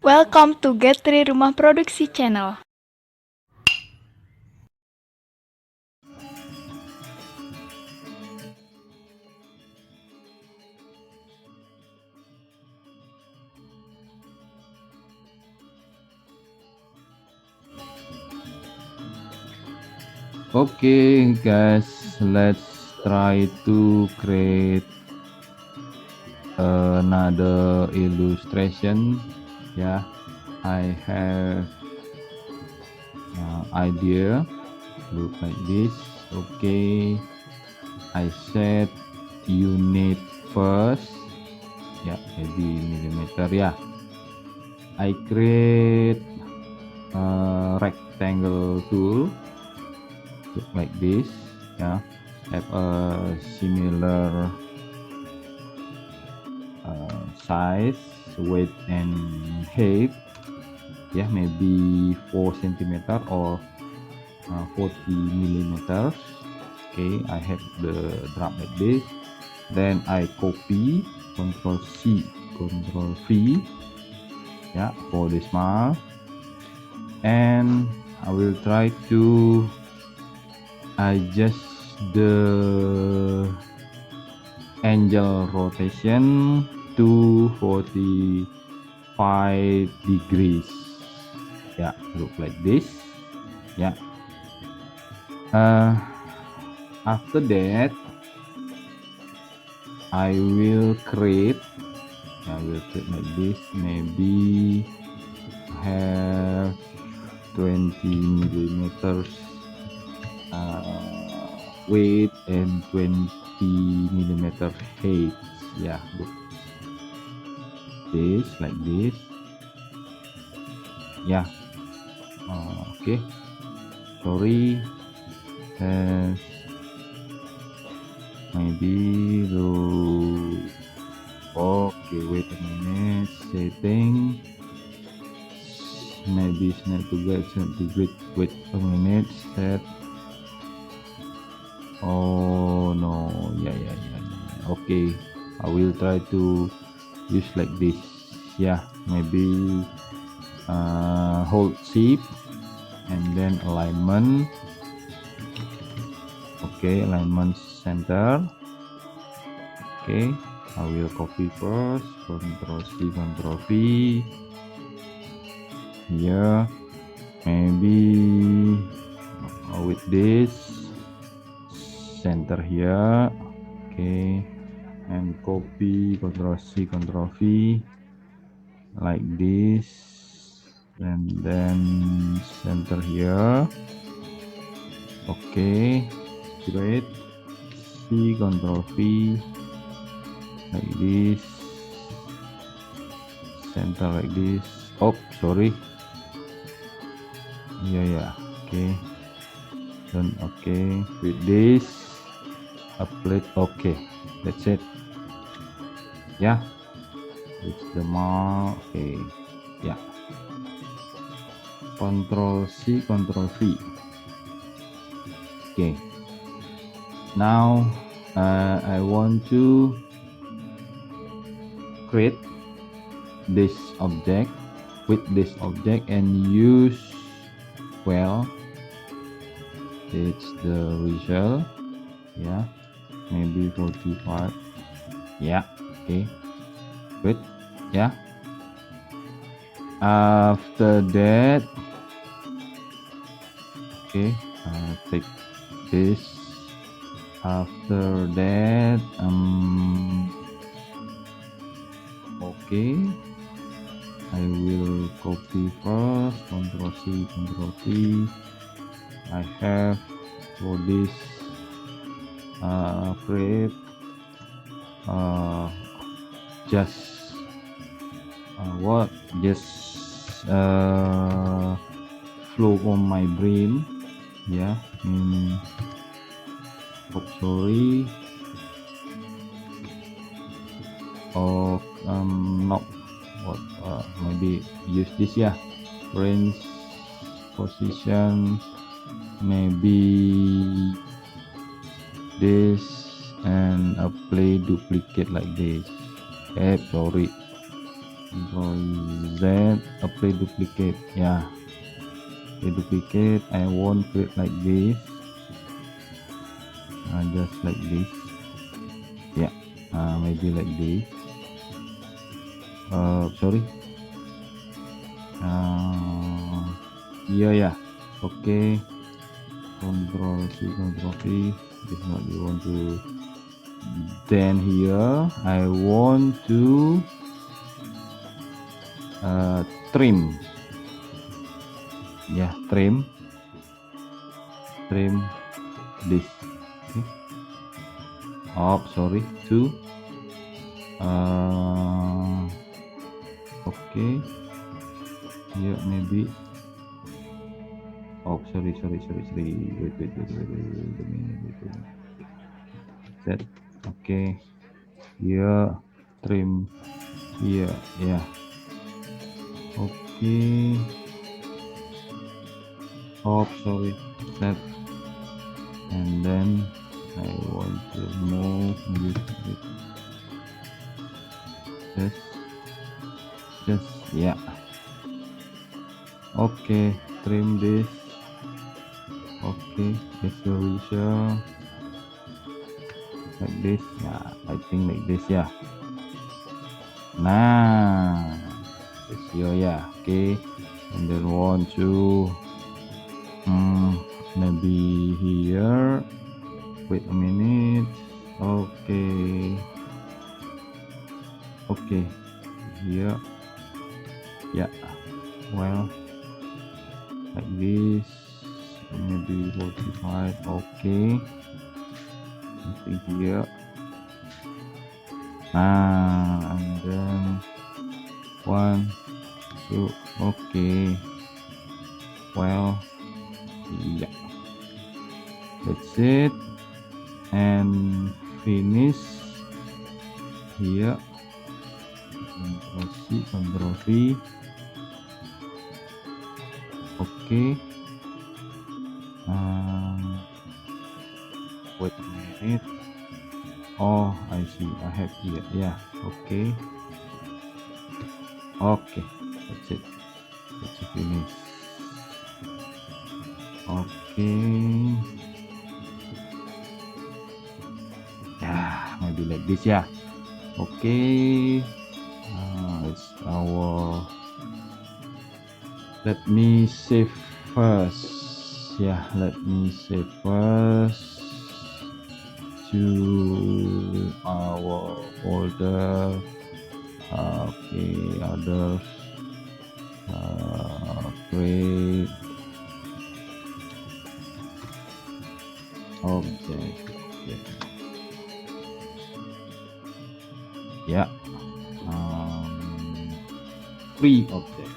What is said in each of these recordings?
Welcome to Get3 Rumah Produksi Channel. Okay guys, let's try to create another illustration. Yeah, I have idea look like this. Okay, I set unit first. Yeah, maybe millimeter. Yeah, I create a rectangle tool look like this. Yeah, have a similar size, weight and height. Yeah, maybe 4 centimeter or 40 millimeters. Okay, I have the drum like this. Then I copy, Control C, Control V. Yeah, for this small. And I will try to adjust the angle rotation to 45 degrees. Yeah, look like this. Yeah, after that I will create like this. Maybe have 20 millimeters weight and 20 millimeter height. Yeah, look this like this. Yeah, okay, sorry, maybe low. Okay, wait a minute, setting, maybe snap to get centigrade. Wait a minute, set. Oh no, yeah. Okay, I will try to use like this. Yeah, maybe hold shift and then alignment. Okay, alignment center. Okay, I will copy first, Control C, Control V. Here, maybe with this center here. Okay, and copy, Control C, Control V, like this, and then center here. Okay, straight, C, Control V, like this, center like this. Oh, sorry. Yeah. Okay, then okay, with this apply. Okay, that's it. Yeah, it's the mark. Okay, yeah, Control C, Control V. Okay, now I want to create this object with this object and use, well, it's the result. Yeah, maybe 45. Yeah, okay, good. Yeah, after that, okay, take this. After that, okay, I will copy first, Control C, Control V. I have for this create just flow on my brain. Yeah, sorry. Oh, not what, maybe use this. Yeah, range, position, maybe this, and apply duplicate like this. Sorry. Control Z, apply duplicate. Yeah, apply duplicate. I want create like this, just like this. Yeah, maybe like this. Sorry. Yeah. Okay. Control C, Control V. This is what you want to. Then here I want to trim. Yeah, trim this. Okay. Sorry, two. Okay. Here maybe. Sorry. Wait a minute. Set. Okay. Here, trim. Here, yeah. Okay. Sorry. Set. And then I want to move this. Just yeah. Okay, trim this. Okay, resolution like this. Yeah, I think like this. Yeah. Nah, this here. Yeah. Okay, and then want to maybe here. Wait a minute. Okay. Here. Yeah. Well, like this. Maybe 45. Okay. Something here. And then 1, 2. Okay. Well, yeah. That's it. And finish here. Control C, Control V. Okay. Wait a minute. Oh, I see. I have here. Yeah. Okay. That's it. Let's finish. Okay. Yeah, maybe like this. Yeah. Okay. It's our. Let me save first. Yeah, let me save first to our folder. Okay, others. Create object. Okay. Yeah. Free object.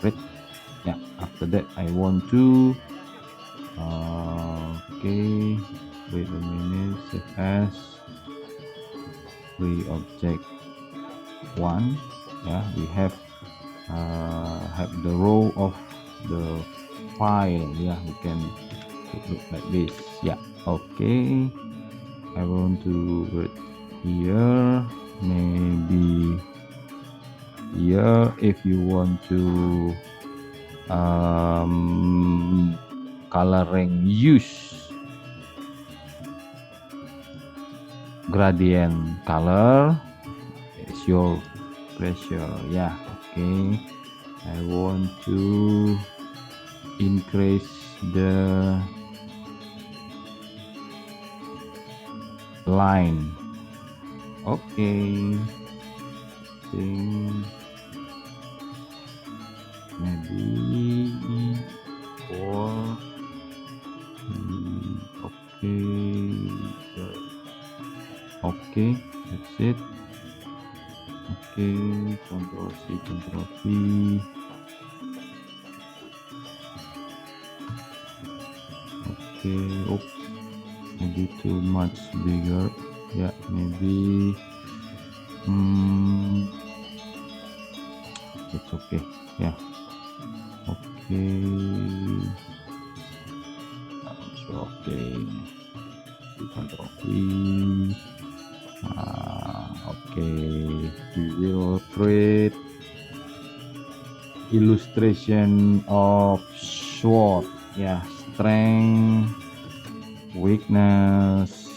Great. Yeah, after that I want to okay, wait a minute, save as free object 1. Yeah, we have the row of the file. Yeah, we can look like this. Yeah, okay. I want to put here, maybe here. If you want to coloring, use gradient color. It's your pleasure. Yeah, okay. I want to increase the line. Okay. Maybe 4. Okay, that's it. Okay, Control C, Control V. Okay, oops, maybe too much bigger. Yeah, maybe it's okay. Yeah, okay. Okay. Calligraphy. Okay, we will create illustration of SWOT. Yeah, strength, weakness,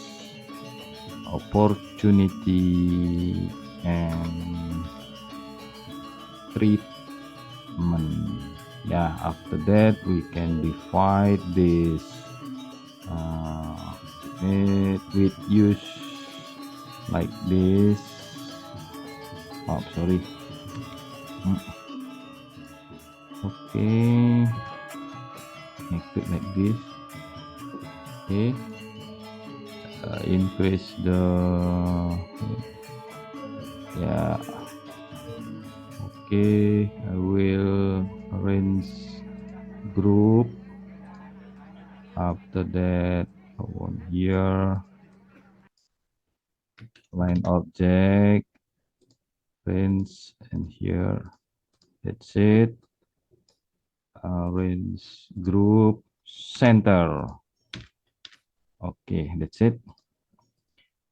opportunity, and treatment. Yeah, after that we can divide this with use like this. Oh, sorry. Okay, make it like this. Okay, increase the yeah. Okay, I will arrange group. After that, on here, line object, range, and here. That's it. Range group center. Okay, that's it.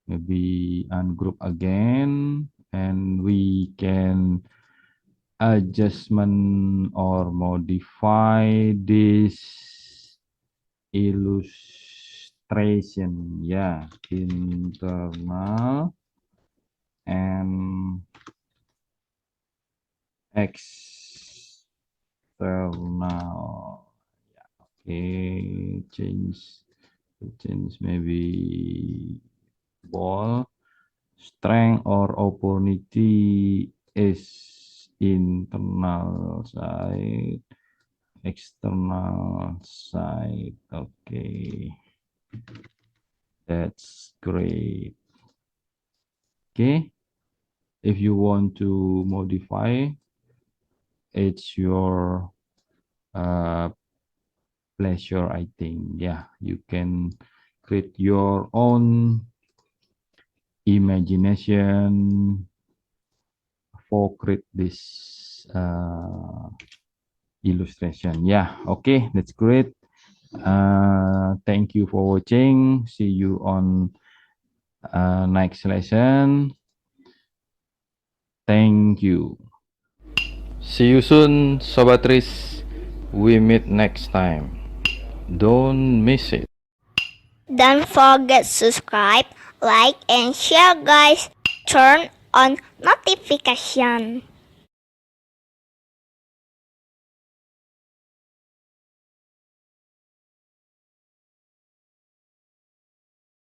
Maybe ungroup again, and we can adjustment or modify this illustration. Yeah, internal and external. Yeah, okay, change maybe ball. Strength or opportunity is internal side, external side. Okay, that's great. Okay, if you want to modify, it's your pleasure, I think. Yeah, you can create your own imagination for create this illustration. Yeah, okay, that's great. Thank you for watching. See you on next lesson. Thank you. See you soon, Sobat Riz. We meet next time. Don't miss it. Don't forget subscribe, like, and share guys. Turn on notification.